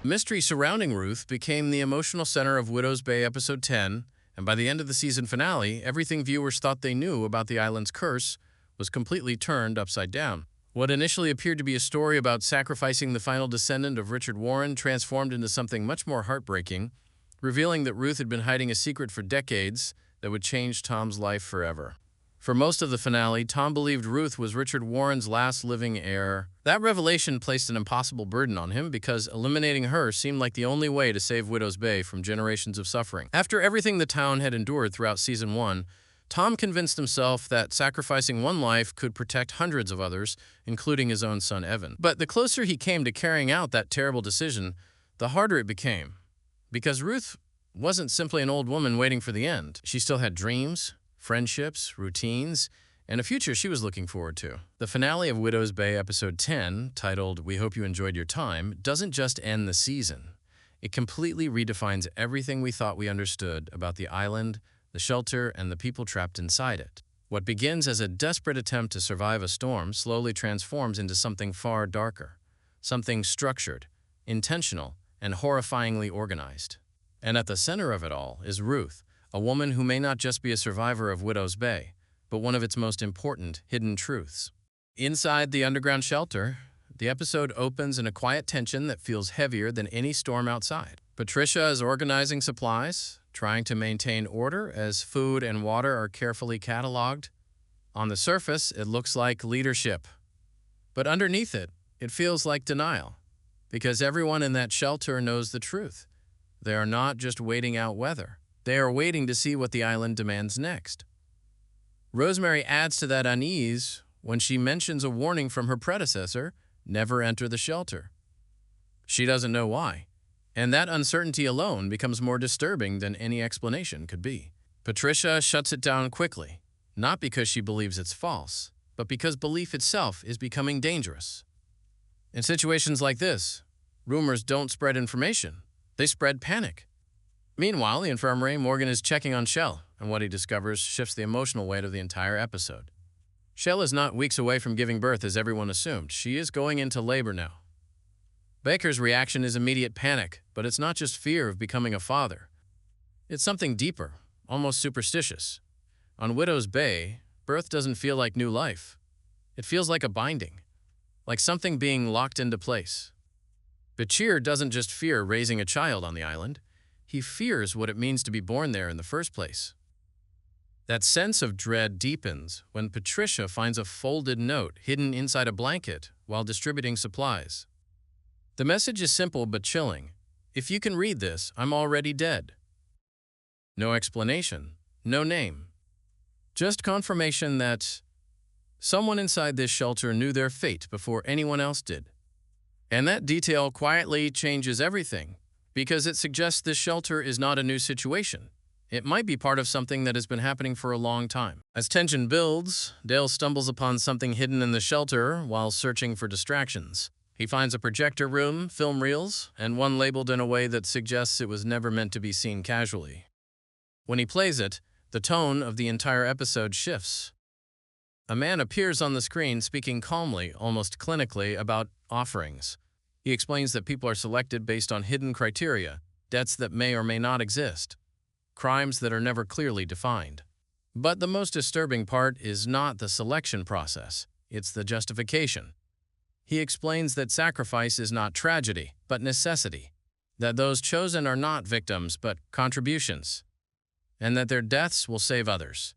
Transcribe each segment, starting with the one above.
Mystery surrounding Ruth became the emotional center of Widow's Bay Episode 10, and by the end of the season finale, everything viewers thought they knew about the island's curse was completely turned upside down. What initially appeared to be a story about sacrificing the final descendant of Richard Warren transformed into something much more heartbreaking, revealing that Ruth had been hiding a secret for decades that would change Tom's life forever. For most of the finale, Tom believed Ruth was Richard Warren's last living heir. That revelation placed an impossible burden on him because eliminating her seemed like the only way to save Widow's Bay from generations of suffering. After everything the town had endured throughout Season 1, Tom convinced himself that sacrificing one life could protect hundreds of others, including his own son Evan. But the closer he came to carrying out that terrible decision, the harder it became. Because Ruth wasn't simply an old woman waiting for the end. She still had dreams, friendships, routines, and a future she was looking forward to. The finale of Widow's Bay Episode 10, titled "We Hope You Enjoyed Your Time," doesn't just end the season. It completely redefines everything we thought we understood about the island, the shelter, and the people trapped inside it. What begins as a desperate attempt to survive a storm slowly transforms into something far darker, something structured, intentional, and horrifyingly organized. And at the center of it all is Ruth, a woman who may not just be a survivor of Widow's Bay, but one of its most important hidden truths. Inside the underground shelter, the episode opens in a quiet tension that feels heavier than any storm outside. Patricia is organizing supplies, trying to maintain order as food and water are carefully cataloged. On the surface, it looks like leadership. But underneath it, it feels like denial, because everyone in that shelter knows the truth. They are not just waiting out weather. They are waiting to see what the island demands next. Rosemary adds to that unease when she mentions a warning from her predecessor, never enter the shelter. She doesn't know why, and that uncertainty alone becomes more disturbing than any explanation could be. Patricia shuts it down quickly, not because she believes it's false, but because belief itself is becoming dangerous. In situations like this, rumors don't spread information, they spread panic. Meanwhile, the infirmary, Morgan is checking on Shell, and what he discovers shifts the emotional weight of the entire episode. Shell is not weeks away from giving birth as everyone assumed. She is going into labor now. Baker's reaction is immediate panic, but it's not just fear of becoming a father. It's something deeper, almost superstitious. On Widow's Bay, birth doesn't feel like new life. It feels like a binding, like something being locked into place. Bashir doesn't just fear raising a child on the island. He fears what it means to be born there in the first place. That sense of dread deepens when Patricia finds a folded note hidden inside a blanket while distributing supplies. The message is simple but chilling. If you can read this, I'm already dead. No explanation, no name. Just confirmation that someone inside this shelter knew their fate before anyone else did. And that detail quietly changes everything, because it suggests this shelter is not a new situation. It might be part of something that has been happening for a long time. As tension builds, Dale stumbles upon something hidden in the shelter while searching for distractions. He finds a projector room, film reels, and one labeled in a way that suggests it was never meant to be seen casually. When he plays it, the tone of the entire episode shifts. A man appears on the screen speaking calmly, almost clinically, about offerings. He explains that people are selected based on hidden criteria, debts that may or may not exist, crimes that are never clearly defined. But the most disturbing part is not the selection process, it's the justification. He explains that sacrifice is not tragedy, but necessity, that those chosen are not victims, but contributions, and that their deaths will save others.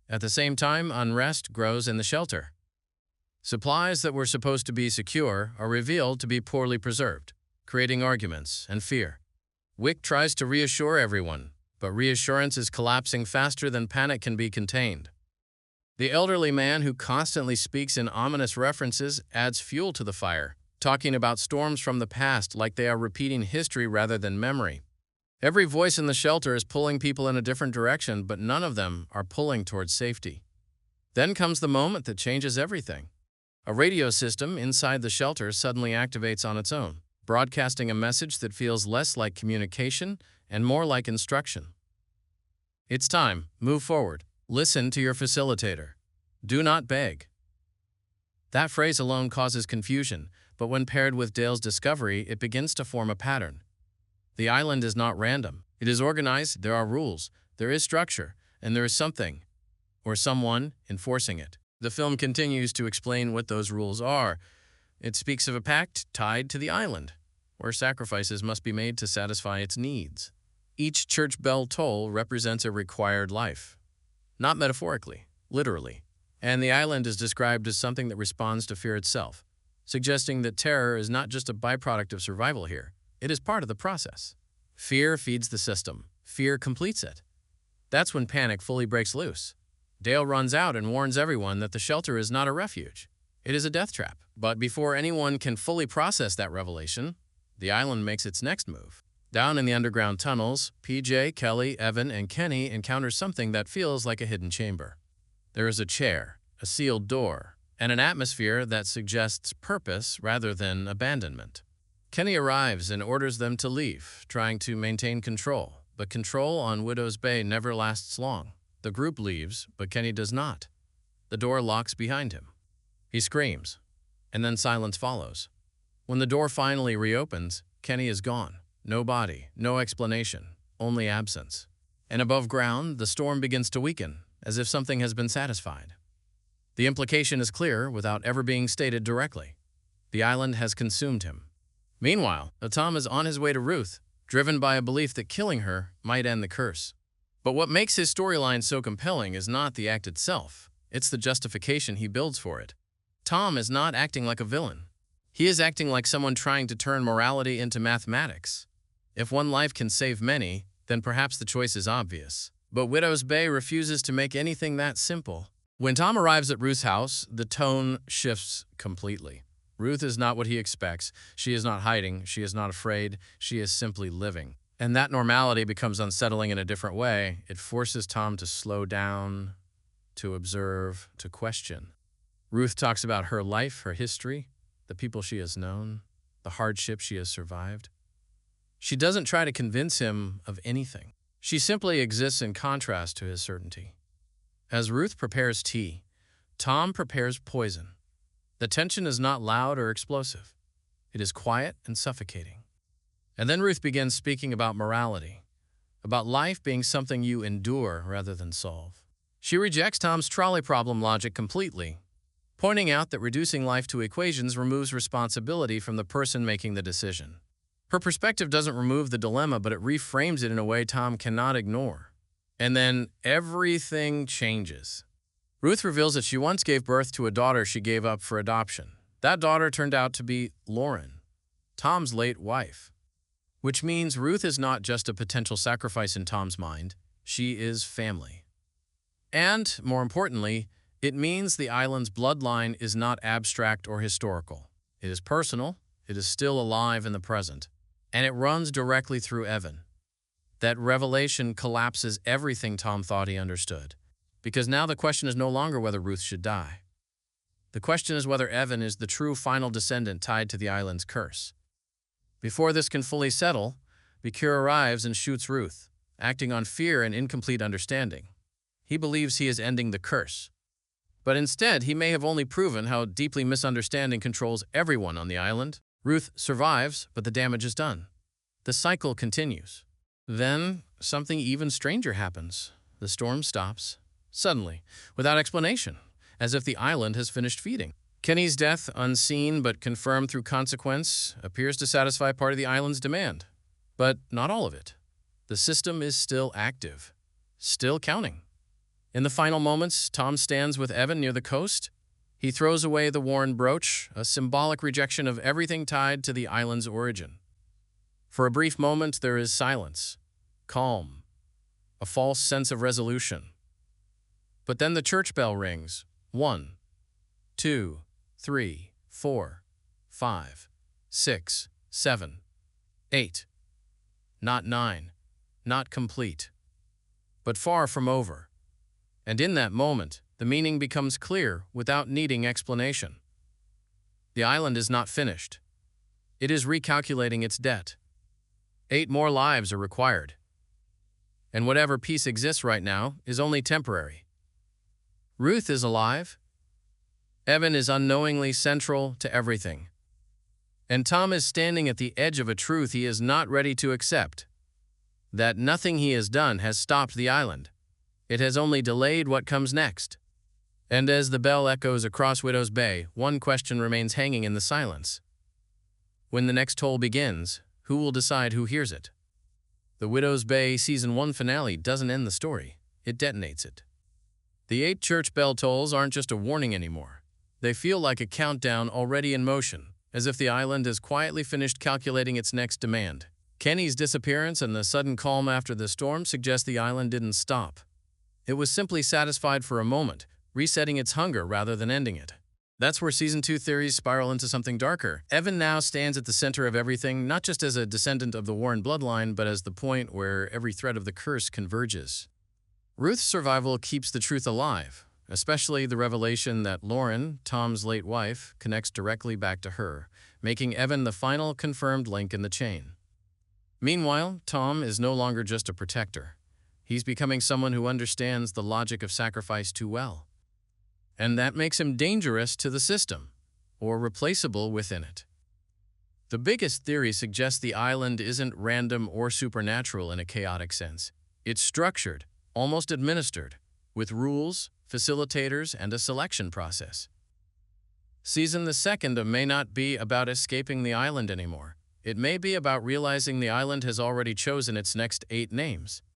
At the same time, unrest grows in the shelter. Supplies that were supposed to be secure are revealed to be poorly preserved, creating arguments and fear. Wick tries to reassure everyone, but reassurance is collapsing faster than panic can be contained. The elderly man who constantly speaks in ominous references adds fuel to the fire, talking about storms from the past like they are repeating history rather than memory. Every voice in the shelter is pulling people in a different direction, but none of them are pulling towards safety. Then comes the moment that changes everything. A radio system inside the shelter suddenly activates on its own, broadcasting a message that feels less like communication and more like instruction. It's time. Move forward. Listen to your facilitator. Do not beg. That phrase alone causes confusion, but when paired with Dale's discovery, it begins to form a pattern. The island is not random. It is organized, there are rules, there is structure, and there is something, or someone, enforcing it. The film continues to explain what those rules are. It speaks of a pact tied to the island, where sacrifices must be made to satisfy its needs. Each church bell toll represents a required life. Not metaphorically, literally. And the island is described as something that responds to fear itself, suggesting that terror is not just a byproduct of survival here. It is part of the process. Fear feeds the system. Fear completes it. That's when panic fully breaks loose. Dale runs out and warns everyone that the shelter is not a refuge. It is a death trap. But before anyone can fully process that revelation, the island makes its next move. Down in the underground tunnels, PJ, Kelly, Evan, and Kenny encounter something that feels like a hidden chamber. There is a chair, a sealed door, and an atmosphere that suggests purpose rather than abandonment. Kenny arrives and orders them to leave, trying to maintain control. But control on Widow's Bay never lasts long. The group leaves, but Kenny does not. The door locks behind him. He screams, and then silence follows. When the door finally reopens, Kenny is gone. No body, no explanation, only absence. And above ground, the storm begins to weaken, as if something has been satisfied. The implication is clear without ever being stated directly. The island has consumed him. Meanwhile, Tom is on his way to Ruth, driven by a belief that killing her might end the curse. But what makes his storyline so compelling is not the act itself. It's the justification he builds for it. Tom is not acting like a villain. He is acting like someone trying to turn morality into mathematics. If one life can save many, then perhaps the choice is obvious. But Widow's Bay refuses to make anything that simple. When Tom arrives at Ruth's house, the tone shifts completely. Ruth is not what he expects. She is not hiding. She is not afraid. She is simply living. And that normality becomes unsettling in a different way. It forces Tom to slow down, to observe, to question. Ruth talks about her life, her history, the people she has known, the hardships she has survived. She doesn't try to convince him of anything. She simply exists in contrast to his certainty. As Ruth prepares tea, Tom prepares poison. The tension is not loud or explosive. It is quiet and suffocating. And then Ruth begins speaking about morality, about life being something you endure rather than solve. She rejects Tom's trolley problem logic completely, pointing out that reducing life to equations removes responsibility from the person making the decision. Her perspective doesn't remove the dilemma, but it reframes it in a way Tom cannot ignore. And then everything changes. Ruth reveals that she once gave birth to a daughter she gave up for adoption. That daughter turned out to be Lauren, Tom's late wife. Which means Ruth is not just a potential sacrifice in Tom's mind, she is family. And, more importantly, it means the island's bloodline is not abstract or historical. It is personal, it is still alive in the present, and it runs directly through Evan. That revelation collapses everything Tom thought he understood, because now the question is no longer whether Ruth should die. The question is whether Evan is the true final descendant tied to the island's curse. Before this can fully settle, Bakir arrives and shoots Ruth, acting on fear and incomplete understanding. He believes he is ending the curse. But instead, he may have only proven how deeply misunderstanding controls everyone on the island. Ruth survives, but the damage is done. The cycle continues. Then, something even stranger happens. The storm stops, suddenly, without explanation, as if the island has finished feeding. Kenny's death, unseen but confirmed through consequence, appears to satisfy part of the island's demand. But not all of it. The system is still active, still counting. In the final moments, Tom stands with Evan near the coast. He throws away the worn brooch, a symbolic rejection of everything tied to the island's origin. For a brief moment, there is silence, calm, a false sense of resolution. But then the church bell rings. 1, 2, 3, 4, 5, 6, 7, 8. Not 9, not complete, but far from over. And in that moment, the meaning becomes clear without needing explanation. The island is not finished. It is recalculating its debt. 8 more lives are required. And whatever peace exists right now is only temporary. Ruth is alive. Evan is unknowingly central to everything. And Tom is standing at the edge of a truth he is not ready to accept. That nothing he has done has stopped the island. It has only delayed what comes next. And as the bell echoes across Widow's Bay, one question remains hanging in the silence. When the next toll begins, who will decide who hears it? The Widow's Bay Season 1 finale doesn't end the story, it detonates it. The 8 church bell tolls aren't just a warning anymore. They feel like a countdown already in motion, as if the island has quietly finished calculating its next demand. Kenny's disappearance and the sudden calm after the storm suggest the island didn't stop. It was simply satisfied for a moment, resetting its hunger rather than ending it. That's where Season 2 theories spiral into something darker. Evan now stands at the center of everything, not just as a descendant of the Warren bloodline, but as the point where every thread of the curse converges. Ruth's survival keeps the truth alive, especially the revelation that Lauren, Tom's late wife, connects directly back to her, making Evan the final confirmed link in the chain. Meanwhile, Tom is no longer just a protector. He's becoming someone who understands the logic of sacrifice too well. And that makes him dangerous to the system, or replaceable within it. The biggest theory suggests the island isn't random or supernatural in a chaotic sense. It's structured, almost administered, with rules, facilitators, and a selection process. Season the second may not be about escaping the island anymore. It may be about realizing the island has already chosen its next 8 names.